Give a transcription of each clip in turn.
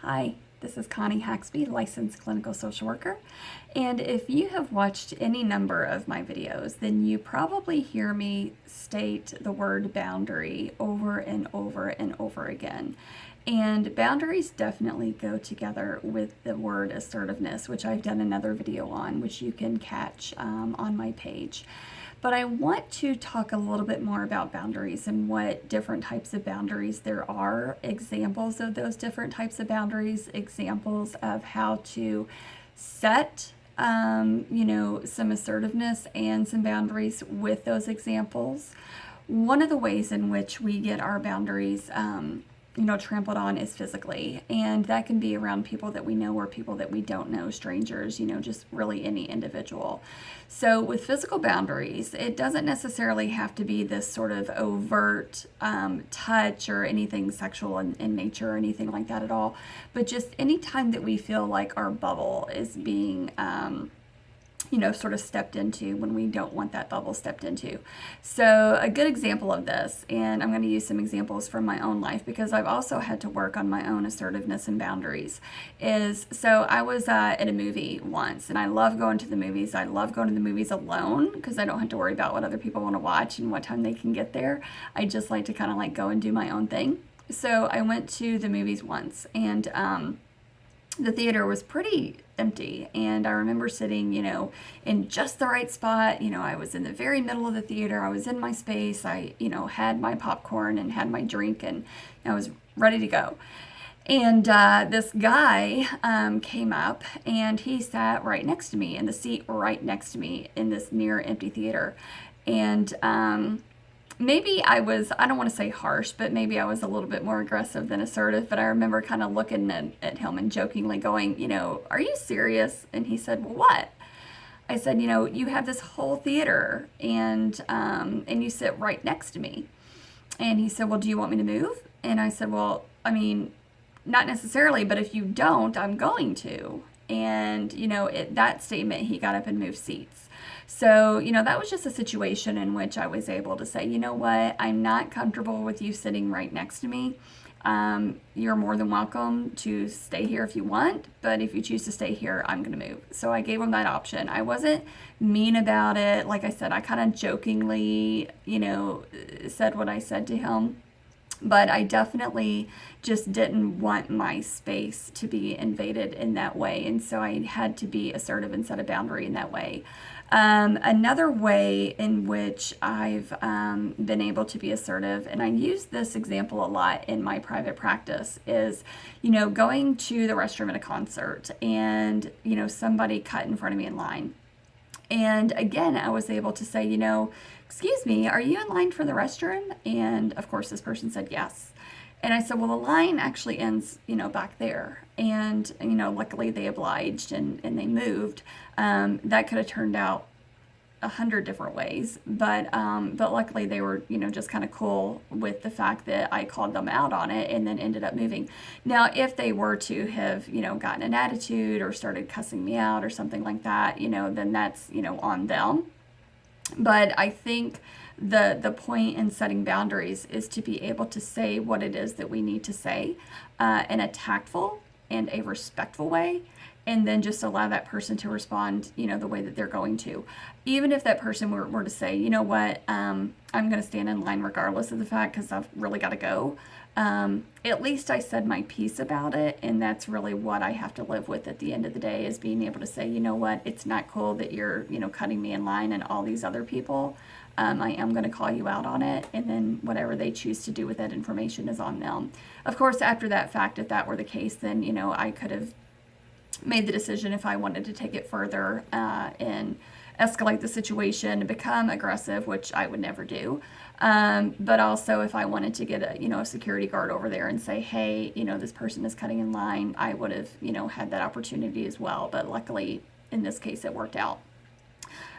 Hi, this is Connie Haxby, licensed clinical social worker. And if you have watched any number of my videos, then you probably hear me state the word boundary over and over and over again. And boundaries definitely go together with the word assertiveness, which I've done another video on, which you can catch on my page. But I want to talk a little bit more about boundaries and what different types of boundaries there are, examples of those different types of boundaries, examples of how to set, some assertiveness and some boundaries with those examples. One of the ways in which we get our boundaries, trampled on is physically. And that can be around people that we know or people that we don't know, strangers, just really any individual. So with physical boundaries, it doesn't necessarily have to be this sort of overt touch or anything sexual in nature or anything like that at all. But just any time that we feel like our bubble is being sort of stepped into when we don't want that bubble stepped into. So a good example of this, and I'm going to use some examples from my own life because I've also had to work on my own assertiveness and boundaries, so I was at a movie once, and I love going to the movies. I love going to the movies alone because I don't have to worry about what other people want to watch and what time they can get there. I just like to kind of like go and do my own thing. So I went to the movies once, and the theater was pretty empty, and I remember sitting, in just the right spot. I was in the very middle of the theater. I was in my space. I, had my popcorn and had my drink, and I was ready to go. And this guy came up, and he sat right next to me in the seat right next to me in this near empty theater. And maybe I don't want to say harsh, but maybe I was a little bit more aggressive than assertive. But I remember kind of looking at him and jokingly going, are you serious? And he said, well, what? I said, you have this whole theater, and you sit right next to me. And he said, well, do you want me to move? And I said, well, I mean, not necessarily, but if you don't, I'm going to. And, that statement, he got up and moved seats. So, that was just a situation in which I was able to say, you know what, I'm not comfortable with you sitting right next to me. You're more than welcome to stay here if you want, but if you choose to stay here, I'm going to move. So I gave him that option. I wasn't mean about it. Like I said, I kind of jokingly, said what I said to him. But I definitely just didn't want my space to be invaded in that way. And so I had to be assertive and set a boundary in that way. Another way in which I've been able to be assertive, and I use this example a lot in my private practice, is, going to the restroom at a concert and, somebody cut in front of me in line. And again, I was able to say, excuse me, are you in line for the restroom? And of course, this person said yes. And I said, well, the line actually ends, back there. And, luckily they obliged and they moved. That could have turned out 100 different ways, but luckily they were, just kind of cool with the fact that I called them out on it and then ended up moving. Now, if they were to have, gotten an attitude or started cussing me out or something like that, then that's, on them. But I think the point in setting boundaries is to be able to say what it is that we need to say in a tactful and a respectful way, and then just allow that person to respond, the way that they're going to. Even if that person were to say, you know what, I'm going to stand in line regardless of the fact because I've really got to go. At least I said my piece about it, and that's really what I have to live with at the end of the day, is being able to say, you know what, it's not cool that you're, cutting me in line and all these other people. I am going to call you out on it, and then whatever they choose to do with that information is on them. Of course, after that fact, if that were the case, then, I could have made the decision if I wanted to take it further and escalate the situation and become aggressive, which I would never do. But also if I wanted to get a security guard over there and say, hey, this person is cutting in line, I would have, had that opportunity as well. But luckily, in this case, it worked out.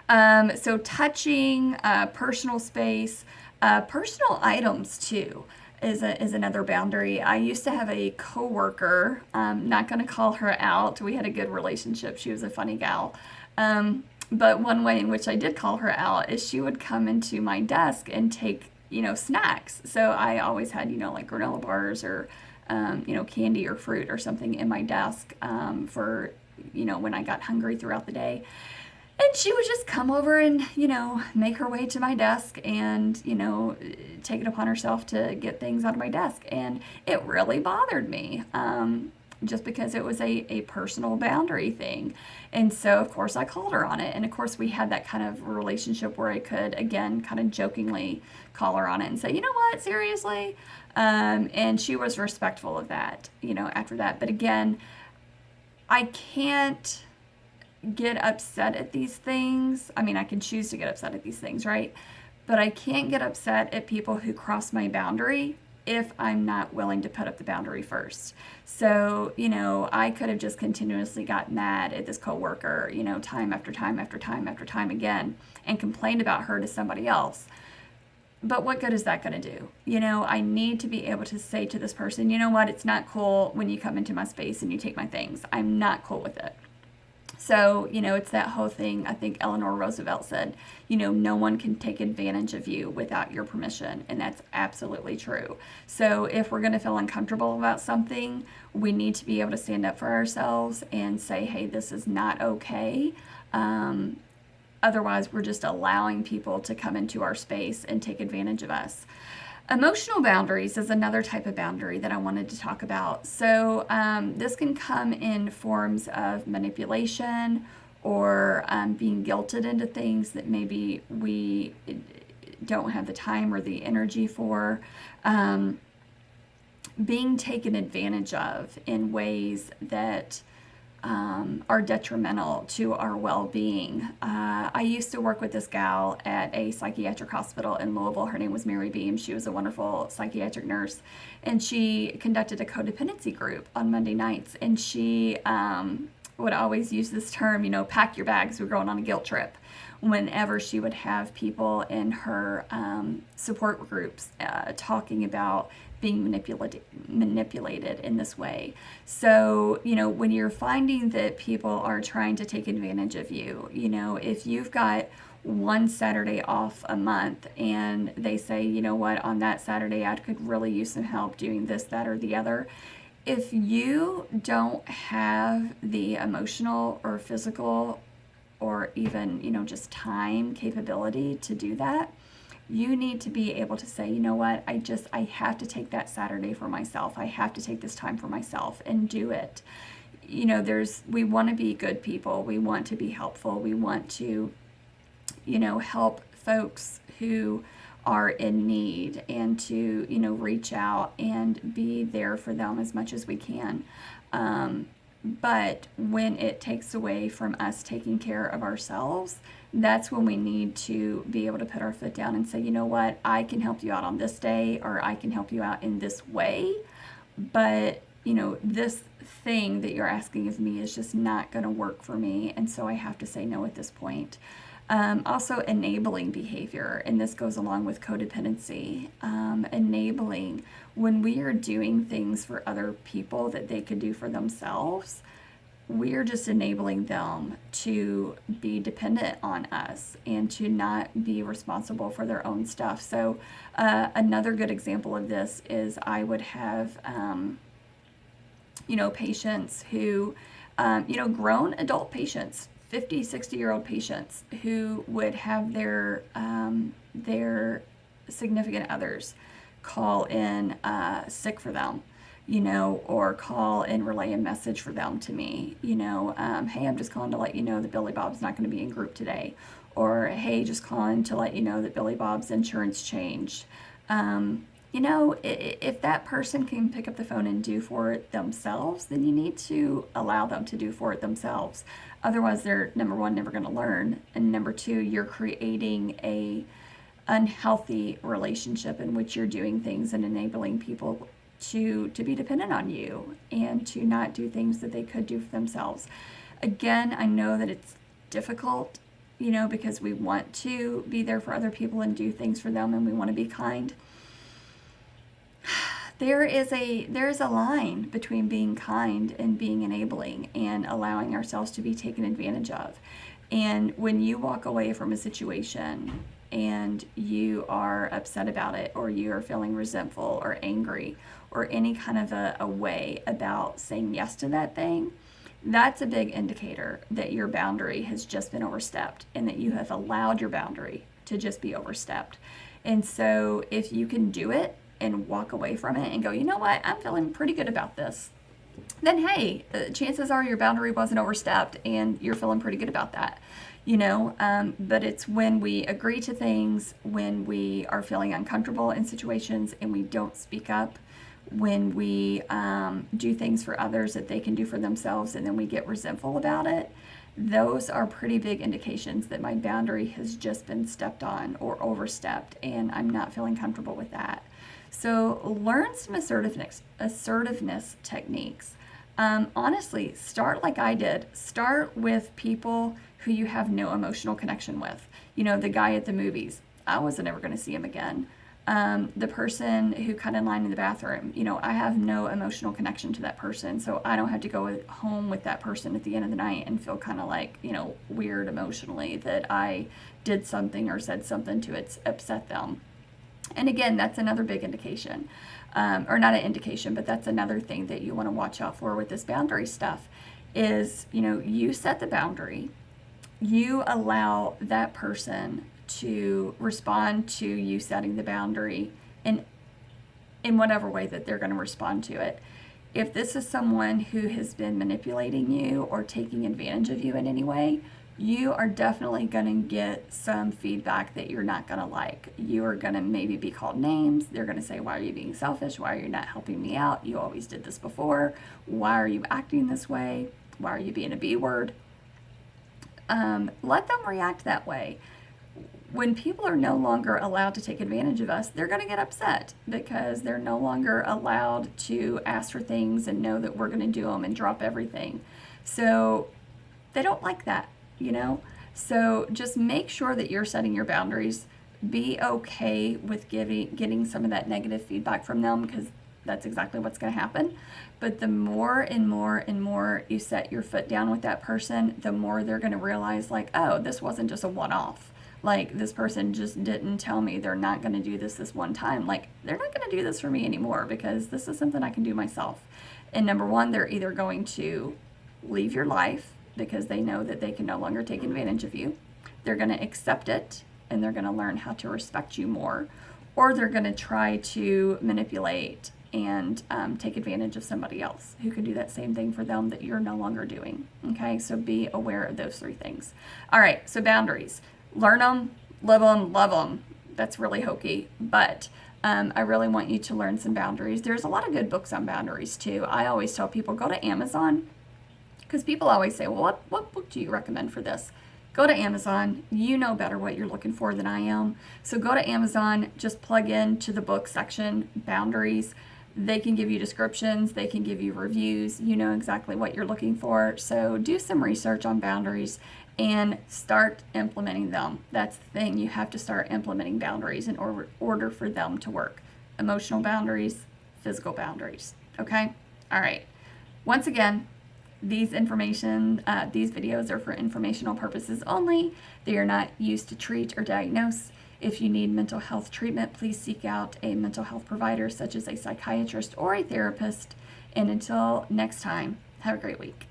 So touching, personal space, personal items too is another boundary. I used to have a coworker, not going to call her out. We had a good relationship. She was a funny gal. But one way in which I did call her out is she would come into my desk and take, snacks. So I always had, like granola bars or candy or fruit or something in my desk for, when I got hungry throughout the day. And she would just come over and, make her way to my desk and, take it upon herself to get things out of my desk. And it really bothered me. Just because it was a personal boundary thing. And so, of course, I called her on it. And of course, we had that kind of relationship where I could, again, kind of jokingly call her on it and say, you know what, seriously? And she was respectful of that, after that. But again, I can't get upset at these things. I mean, I can choose to get upset at these things, right? But I can't get upset at people who cross my boundary if I'm not willing to put up the boundary first. So, I could have just continuously got mad at this coworker, time after time after time after time again, and complained about her to somebody else. But what good is that going to do? I need to be able to say to this person, you know what, it's not cool when you come into my space and you take my things. I'm not cool with it. So, it's that whole thing. I think Eleanor Roosevelt said, no one can take advantage of you without your permission. And that's absolutely true. So if we're going to feel uncomfortable about something, we need to be able to stand up for ourselves and say, hey, this is not okay. Otherwise, we're just allowing people to come into our space and take advantage of us. Emotional boundaries is another type of boundary that I wanted to talk about. So this can come in forms of manipulation or being guilted into things that maybe we don't have the time or the energy for. Being taken advantage of in ways that are detrimental to our well-being. I used to work with this gal at a psychiatric hospital in Louisville. Her name was Mary Beam. She was a wonderful psychiatric nurse, and she conducted a codependency group on Monday nights. And she would always use this term, pack your bags, we're going on a guilt trip, whenever she would have people in her support groups talking about being manipulated in this way. So, when you're finding that people are trying to take advantage of you, if you've got one Saturday off a month and they say, you know what, on that Saturday I could really use some help doing this, that, or the other. If you don't have the emotional or physical or even, just time capability to do that, you need to be able to say, you know what, I have to take that Saturday for myself. I have to take this time for myself and do it. We want to be good people. We want to be helpful. We want to, help folks who are in need and to, reach out and be there for them as much as we can. But when it takes away from us taking care of ourselves, that's when we need to be able to put our foot down and say, you know what, I can help you out on this day, or I can help you out in this way. But, this thing that you're asking of me is just not going to work for me. And so I have to say no at this point. Also enabling behavior, and this goes along with codependency. Enabling, when we are doing things for other people that they could do for themselves, we're just enabling them to be dependent on us and to not be responsible for their own stuff. So another good example of this is I would have, patients who, grown adult patients, 50, 60-year-old patients who would have their significant others call in sick for them, or call and relay a message for them to me, hey, I'm just calling to let you know that Billy Bob's not going to be in group today, or hey, just calling to let you know that Billy Bob's insurance changed. If that person can pick up the phone and do for it themselves, then you need to allow them to do for it themselves. Otherwise, they're, number one, never going to learn, and number two, you're creating a unhealthy relationship in which you're doing things and enabling people to be dependent on you and to not do things that they could do for themselves. Again, I know that it's difficult, because we want to be there for other people and do things for them, and we want to be kind. There is a line between being kind and being enabling and allowing ourselves to be taken advantage of. And when you walk away from a situation and you are upset about it, or you are feeling resentful or angry or any kind of a way about saying yes to that thing, that's a big indicator that your boundary has just been overstepped and that you have allowed your boundary to just be overstepped. And so if you can do it and walk away from it and go, you know what, I'm feeling pretty good about this, then hey, chances are your boundary wasn't overstepped and you're feeling pretty good about that. But it's when we agree to things, when we are feeling uncomfortable in situations and we don't speak up, when we do things for others that they can do for themselves and then we get resentful about it, those are pretty big indications that my boundary has just been stepped on or overstepped, and I'm not feeling comfortable with that. So learn some assertiveness techniques. Honestly, start like I did. Start with people who you have no emotional connection with. The guy at the movies, I wasn't ever going to see him again. The person who cut in line in the bathroom, I have no emotional connection to that person, so I don't have to go home with that person at the end of the night and feel kind of like, weird emotionally that I did something or said something to upset them. And again, that's another big indication, or not an indication, but that's another thing that you want to watch out for with this boundary stuff is, you set the boundary, you allow that person to respond to you setting the boundary in whatever way that they're going to respond to it. If this is someone who has been manipulating you or taking advantage of you in any way, you are definitely going to get some feedback that you're not going to like. You are going to maybe be called names. They're going to say, why are you being selfish? Why are you not helping me out? You always did this before. Why are you acting this way? Why are you being a B word? Let them react that way. When people are no longer allowed to take advantage of us, they're going to get upset because they're no longer allowed to ask for things and know that we're going to do them and drop everything. So they don't like that, So just make sure that you're setting your boundaries. Be okay with getting some of that negative feedback from them, because that's exactly what's going to happen. But the more and more and more you set your foot down with that person, the more they're going to realize, like, oh, this wasn't just a one-off. Like, this person just didn't tell me they're not going to do this one time. Like, they're not going to do this for me anymore because this is something I can do myself. And number one, they're either going to leave your life because they know that they can no longer take advantage of you. They're going to accept it and they're going to learn how to respect you more. Or they're going to try to manipulate and take advantage of somebody else who can do that same thing for them that you're no longer doing. Okay, so be aware of those three things. All right, so boundaries. Learn them, live them, love them. That's really hokey, but I really want you to learn some boundaries. There's a lot of good books on boundaries too. I always tell people, go to Amazon, because people always say, well, what book do you recommend for this? Go to Amazon. You know better what you're looking for than I am. So go to Amazon, just plug into the book section, boundaries. They can give you descriptions, they can give you reviews, you know exactly what you're looking for. So do some research on boundaries and start implementing them. That's the thing, you have to start implementing boundaries in order for them to work. Emotional boundaries, physical boundaries, okay? All right, once again, these videos are for informational purposes only. They are not used to treat or diagnose. If you need mental health treatment, please seek out a mental health provider such as a psychiatrist or a therapist. And until next time, have a great week.